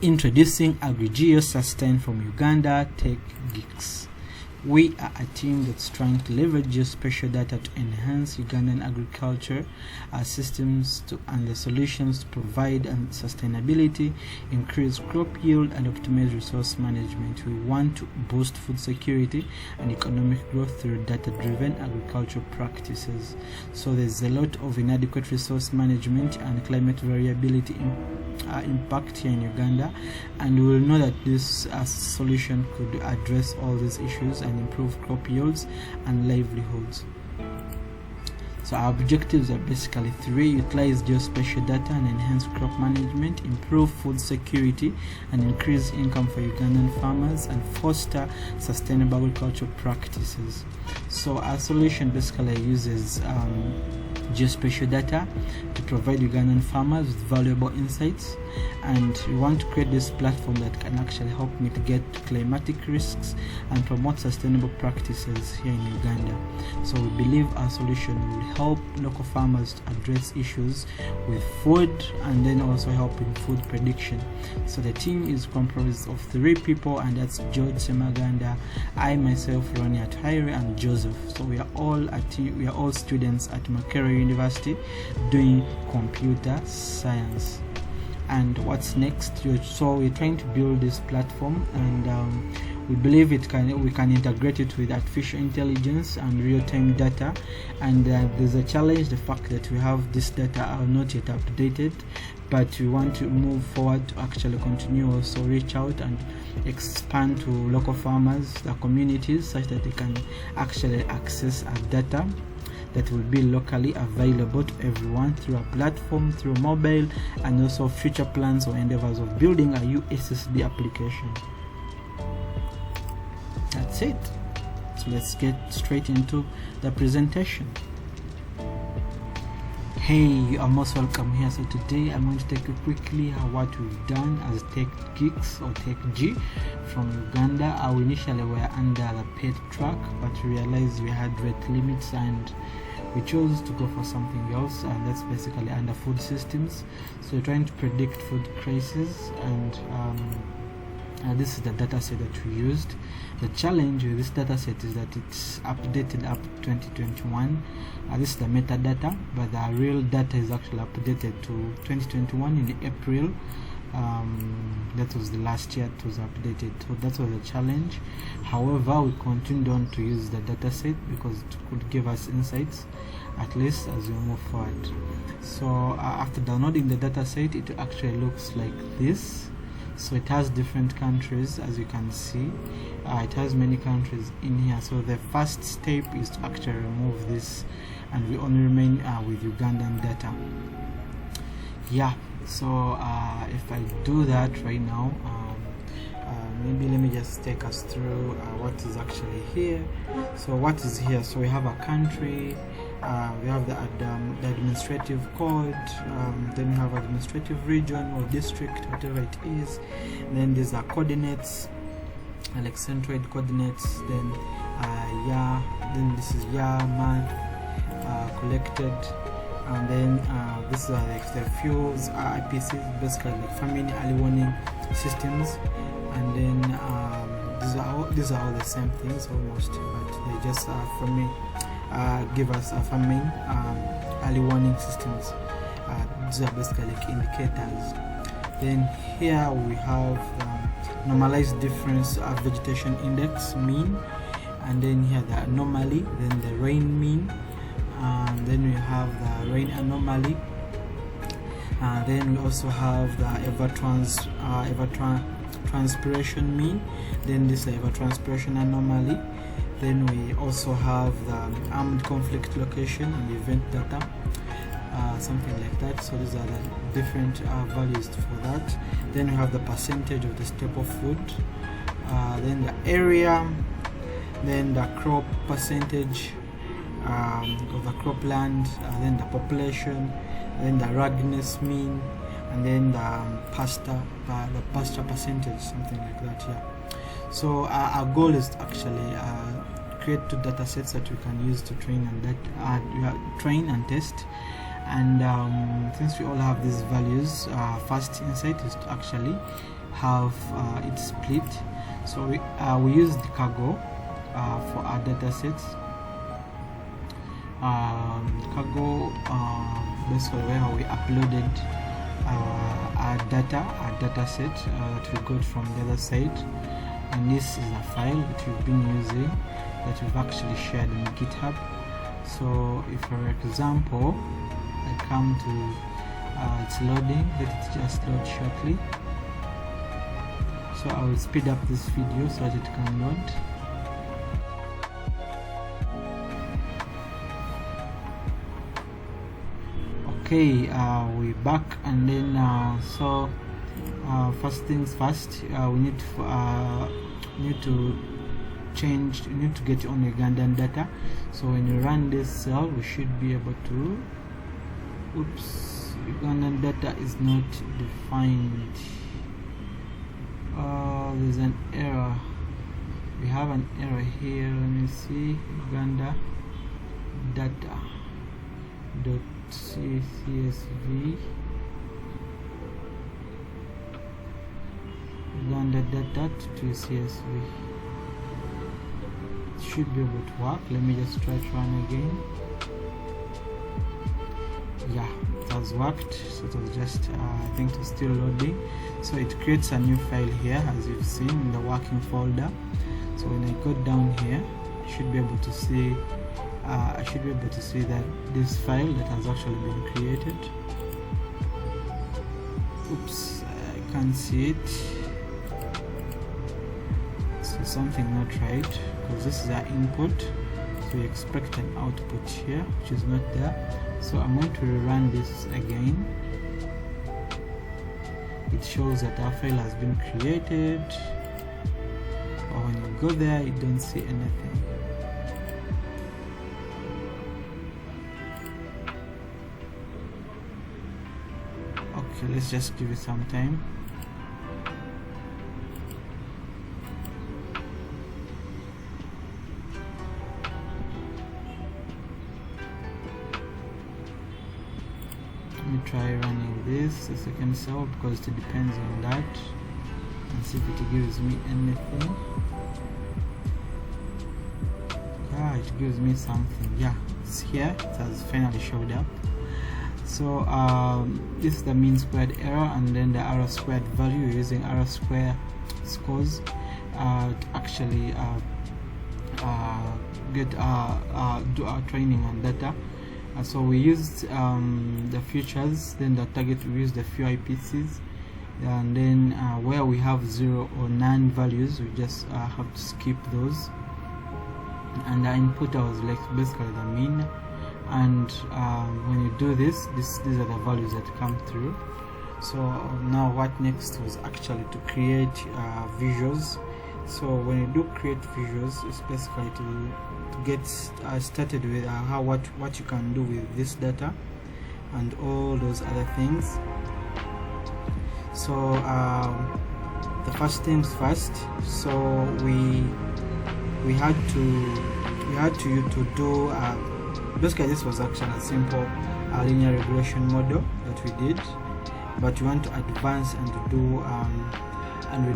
Introducing AgriGeoSustain from Uganda Tech Geeks. We are a team that's trying to leverage geospatial data to enhance Ugandan agriculture systems and the solutions to provide sustainability, increase crop yield, and optimize resource management. We want to boost food security and economic growth through data-driven agricultural practices. So there's a lot of inadequate resource management and climate variability impact here in Uganda, and we will know that this solution could address all these issues and improve crop yields and livelihoods. So our objectives are basically three: utilize geospatial data and enhance crop management, improve food security and increase income for Ugandan farmers, and foster sustainable agricultural practices. So our solution basically uses geospatial data to provide Ugandan farmers with valuable insights, and we want to create this platform that can actually help mitigate climatic risks and promote sustainable practices here in Uganda. So we believe our solution will help local farmers to address issues with food and then also help in food prediction. So the team is composed of 3 people, and that's George Semaganda, I myself, Ronnie Athaire, and Joseph. So we are all students at Makerere University doing computer science. And what's next? So we're trying to build this platform, and we believe we can integrate it with artificial intelligence and real-time data. And there's a challenge, the fact that we have this data are not yet updated, but we want to move forward to actually continue also reach out and expand to local farmers, the communities, such that they can actually access our data that will be locally available to everyone through a platform, through mobile, and also future plans or endeavors of building a USSD application. That's it. So let's get straight into the presentation. Hey, you are most welcome here. So today I'm going to take you quickly what we've done as Tech Geeks or Tech G from Uganda. We initially were under the paid track, but we realized we had rate limits and we chose to go for something else, and that's basically under food systems. So we're trying to predict food crises, and this is the data set that we used. The challenge with this data set is that it's updated up to 2021. This is the metadata, but the real data is actually updated to 2021 in April. That was the last year it was updated, so that was a challenge. However, we continued on to use the data set because it could give us insights at least as we move forward. So after downloading the data set, it actually looks like this. So it has different countries, as you can see. It has many countries in here. So the first step is to actually remove this, and we only remain with Ugandan data. Yeah, so if I do that right now, maybe let me just take us through what is actually here. So what is here? So we have a country, we have the administrative code, then we have administrative region or district, whatever it is. And then these are coordinates, like centroid coordinates. Then then this is year, month, collected. And then these are like the fuels, IPCs, basically like famine early warning systems. And then these are all the same things almost, but they just give us a famine early warning systems. These are basically like indicators. Then here we have normalized difference vegetation index mean, and then here the anomaly, then the rain mean. Then we have the rain anomaly. Then we also have the evapotranspiration mean. Then this is evapotranspiration anomaly. Then we also have the armed conflict location and event data, something like that. So these are the different values for that. Then we have the percentage of the staple food. Then the area. Then the crop percentage of the cropland, then the population, then the ruggedness mean, and then the pasture percentage, something like that. Yeah. So our goal is to actually create 2 data sets that we can use to train and test, And since we all have these values, first insight is to actually have it split. So we use the cargo for our data sets. Cargo basically where we uploaded our data set that we got from the other side, and this is a file that we've been using, that we've actually shared in GitHub. So if, for example, I come to it's loading, let it just load shortly. So I will speed up this video so that it can load. Okay, we're back, and then first things first, we need to get on Ugandan data. So when you run this cell, we should be able to. Oops, Ugandan data is not defined. There's an error. We have an error here. Let me see. Uganda data dot CSV. Uganda data to CSV. It should be able to work. Let me just try to run again. Yeah, it has worked. So it was just I think it's still loading. So it creates a new file here, as you've seen in the working folder. So when I go down here, I should be able to see that this file that has actually been created. Oops, I can't see it. So something not right, because this is our input, so we expect an output here which is not there. So I'm going to rerun this again. It shows that our file has been created, or when you go there you don't see anything. Okay, let's just give it some time. Let me try running this the second cell, because it depends on that, and see if it gives me anything. Yeah, it gives me something. Yeah, it's here. It has finally showed up. So this is the mean squared error, and then the R squared value. We're using R square scores to actually do our training on data. So we used the features, then the target, we used the few IPCs, and then where we have 0 or none values, we just have to skip those. And the input was like basically the mean. And when you do this, these are the values that come through. So now what next was actually to create visuals. So when you do create visuals, it's basically to get started with what you can do with this data and all those other things. So the first things first. So we had to do basically this was actually a simple linear regression model that we did, but we want to advance and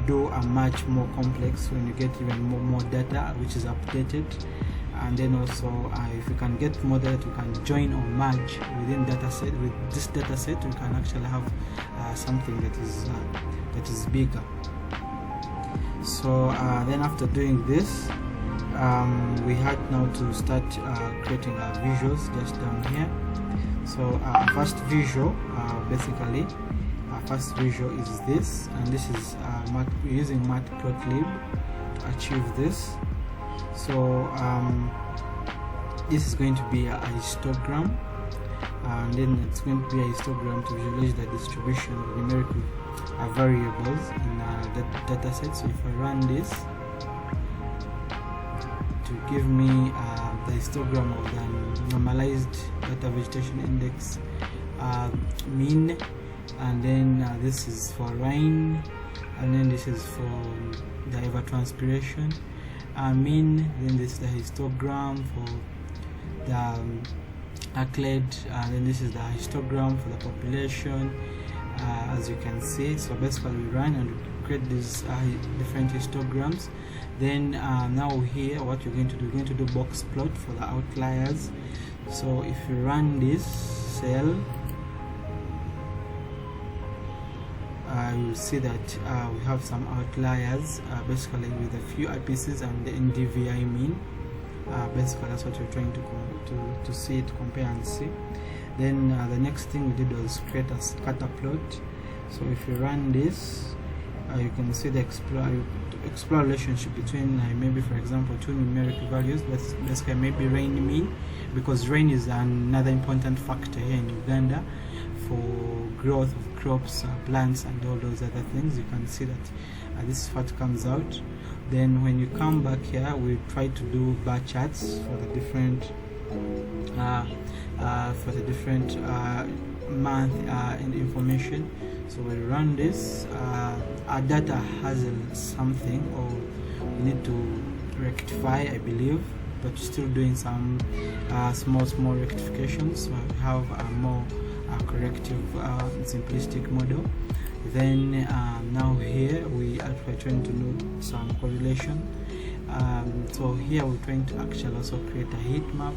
do a much more complex when you get even more data which is updated. And then also if we can get more data, we can join or merge within dataset. With this dataset, we can actually have something that is bigger. So then after doing this, we had now to start creating our visuals just down here. So our first visual, basically our first visual is this, and this is we're using matplotlib to achieve this. So this is going to be a histogram, and then it's going to be a histogram to visualize the distribution of numerical variables in the data set. So if I run this to give me the histogram of the normalized data vegetation index mean, and then this is for rain, and then this is for the evapotranspiration mean, then this is the histogram for the then this is the histogram for the population, as you can see. So basically we run and we create these different histograms. Then now here what you're going to do, you're going to do box plot for the outliers. So if you run this cell, you'll see that we have some outliers, basically with a few IPCs and the NDVI mean. Basically that's what you're trying to see, to compare and see. Then the next thing we did was create a scatter plot. So if you run this, you can see the explore relationship between maybe, for example, two numeric values. That's basically maybe rain mean, because rain is another important factor here in Uganda for growth of crops, plants, and all those other things. You can see that this is what comes out. Then when you come back here, we try to do bar charts for the different month and information. So we run this. Our data has something, or we need to rectify, I believe, but still doing some small rectifications. So we have a more corrective, simplistic model. Then now here we are trying to do some correlation. So here we're trying to actually also create a heat map.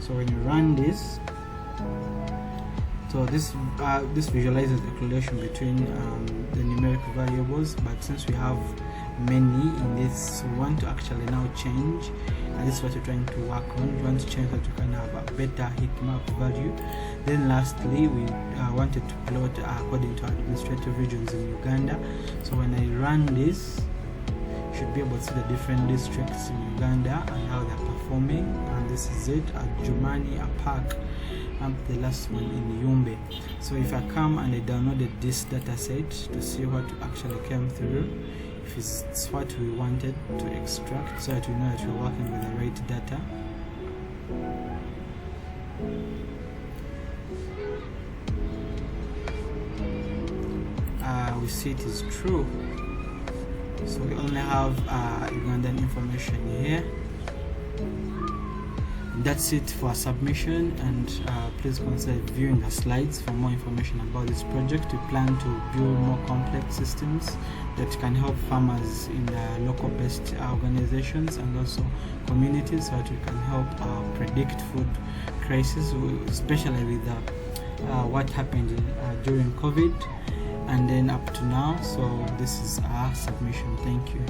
So when you run this, so this visualizes the correlation between the numeric variables, but since we have many in this, we want to actually now change, and this is what we're trying to work on. We want to change so that we can have a better heat map value. Then lastly, we wanted to plot according to administrative regions in Uganda. So when I run this, you should be able to see the different districts in Uganda and how they're performing. And this is it at Jumani, Apak, and the last one in Yumbe. So if I come and I downloaded this data set to see what actually came through, if it's what we wanted to extract, so that we know that we're working with the right data. We see it is true. So we only have Ugandan information here. That's it for submission, and please consider viewing the slides for more information about this project. We plan to build more complex systems that can help farmers in the local based organizations and also communities, so that we can help predict food crises, especially with what happened during COVID and then up to now. So this is our submission. Thank you.